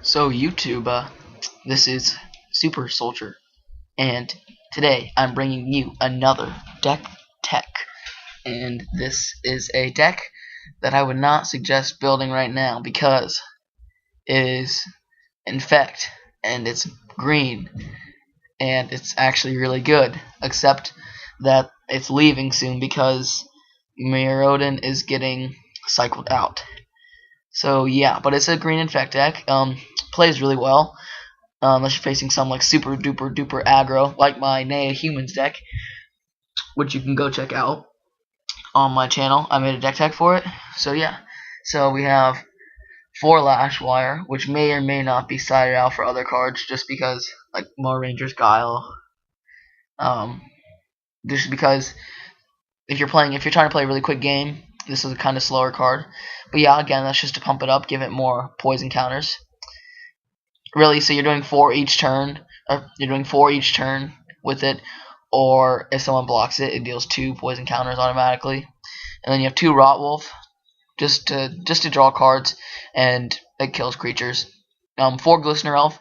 So YouTube, this is Super Soldier, and today I'm bringing you another deck tech, and this is a deck that I would not suggest building right now because it is Infect, and it's green, and it's actually really good, except that it's leaving soon because Mirodin is getting cycled out. So yeah, but it's a green Infect deck. Plays really well. Unless you're facing some like super duper duper aggro, like my Nea Humans deck, which you can go check out on my channel. I made a deck tech for it. So yeah. So we have 4 Lash Wire, which may or may not be sided out for other cards, just because like more Ranger's Guile. Just because if you're trying to play a really quick game, this is a kind of slower card. But yeah, again, that's just to pump it up, give it more poison counters. Really, so you're doing 4 each turn. You're doing 4 each turn with it, or if someone blocks it, it deals 2 poison counters automatically. And then you have 2 Rotwolf, just to draw cards, and it kills creatures. 4 Glistener Elf.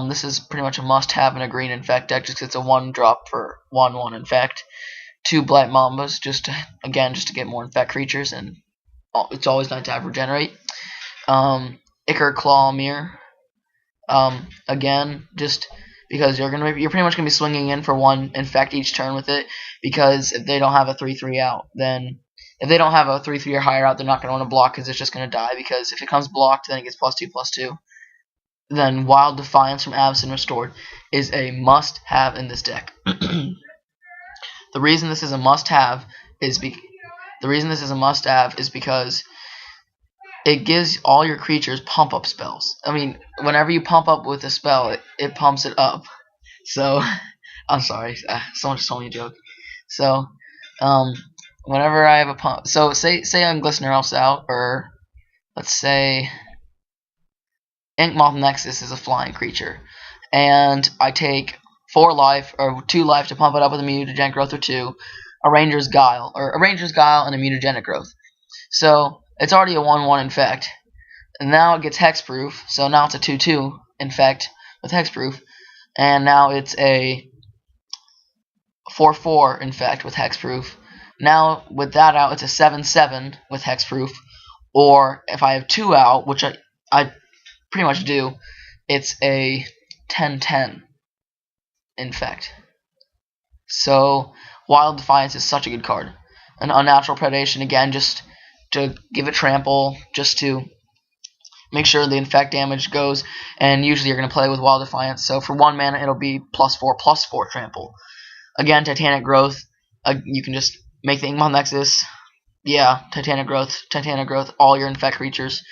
This is pretty much a must-have in a green Infect deck, just 'cause it's a 1-drop for 1/1 Infect. 2 Blight Mambas, just to get more Infect creatures, and it's always nice to have regenerate. Ichor Claw Mirror. Again, just because you're pretty much gonna be swinging in for 1 Infect each turn with it, because if they don't have a 3/3 out, then if they don't have a 3/3 or higher out, they're not gonna want to block because it's just gonna die. Because if it comes blocked, then it gets +2/+2. Then Wild Defiance from Absent Restored is a must-have in this deck. The reason this is a must-have is because it gives all your creatures pump-up spells. I mean, whenever you pump up with a spell, it pumps it up. So, I'm sorry, someone just told me a joke. So, whenever I have a pump, so say I'm Glistener Elf's out, or let's say Inkmoth Nexus is a flying creature, and I take 4 life or 2 life to pump it up with a mutagenic growth or 2, a Ranger's Guile and a mutagenic growth. So it's already a 1/1 Infect, and now it gets Hexproof. So now it's a 2/2 Infect with Hexproof, and now it's a 4/4 Infect with Hexproof. Now with that out, it's a 7/7 with Hexproof, or if I have 2 out, which I pretty much do, it's a 10/10 Infect. So Wild Defiance is such a good card. An Unnatural Predation, again, just to give it trample, just to make sure the Infect damage goes, and usually you're going to play with Wild Defiance, so for 1 mana it'll be +4/+4 trample. Again, Titanic Growth, you can just make the Inkmoth Nexus, yeah, Titanic Growth, all your Infect creatures.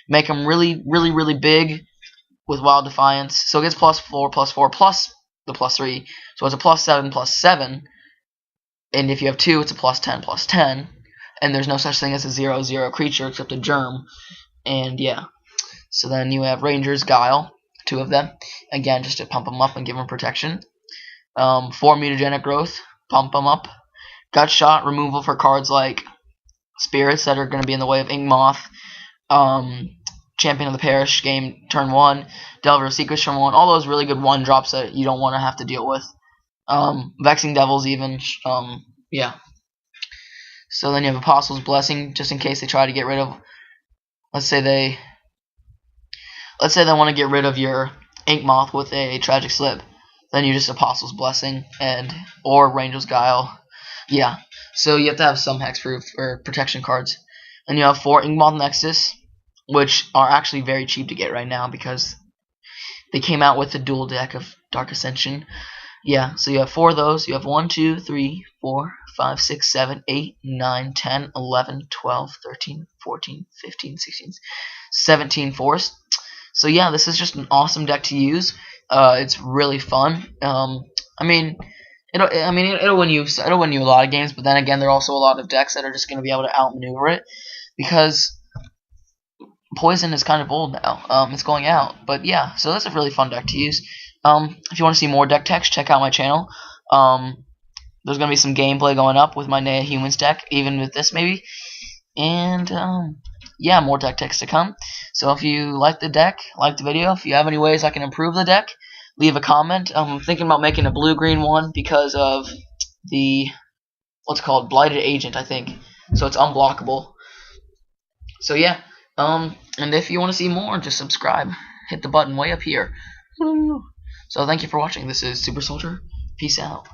Make them really, really, really big with Wild Defiance, so it gets +4/+4 plus the +3, so it's a +7/+7, and if you have 2, it's a +10/+10, and there's no such thing as a 0/0 creature except a germ, and yeah. So then you have Ranger's Guile, 2 of them, again just to pump them up and give them protection. 4 Mutagenic Growth, pump them up. Gut Shot, removal for cards like Spirits that are going to be in the way of Inkmoth, Champion of the Parish game turn 1, Delver of Secrets turn 1, all those really good 1-drops that you don't want to have to deal with. Vexing Devils even, yeah. So then you have Apostle's Blessing, just in case they try to get rid of, let's say they want to get rid of your Inkmoth with a Tragic Slip, then you just Apostle's Blessing or Ranger's Guile. Yeah, so you have to have some hexproof or protection cards. And you have 4 Inkmoth Nexus, which are actually very cheap to get right now because they came out with the dual deck of Dark Ascension. Yeah, so you have 4 of those. You have 1, 2, 3, 4, 5, 6, 7, 8, 9, 10, 11, 12, 13, 14, 15, 16, 17 force. So yeah, this is just an awesome deck to use. It's really fun. I mean, it'll win you a lot of games, but then again, there are also a lot of decks that are just going to be able to outmaneuver it because Poison is kind of old now. It's going out, but yeah, so that's a really fun deck to use. If you want to see more deck techs, check out my channel. There's going to be some gameplay going up with my Nea Humans deck, even with this maybe. And yeah, more deck picks to come. So if you like the deck, like the video, if you have any ways I can improve the deck, leave a comment. I'm thinking about making a blue-green one because of the, what's it called, Blighted Agent, I think. So it's unblockable. So yeah, and if you want to see more, just subscribe. Hit the button way up here. So thank you for watching. This is Super Soldier. Peace out.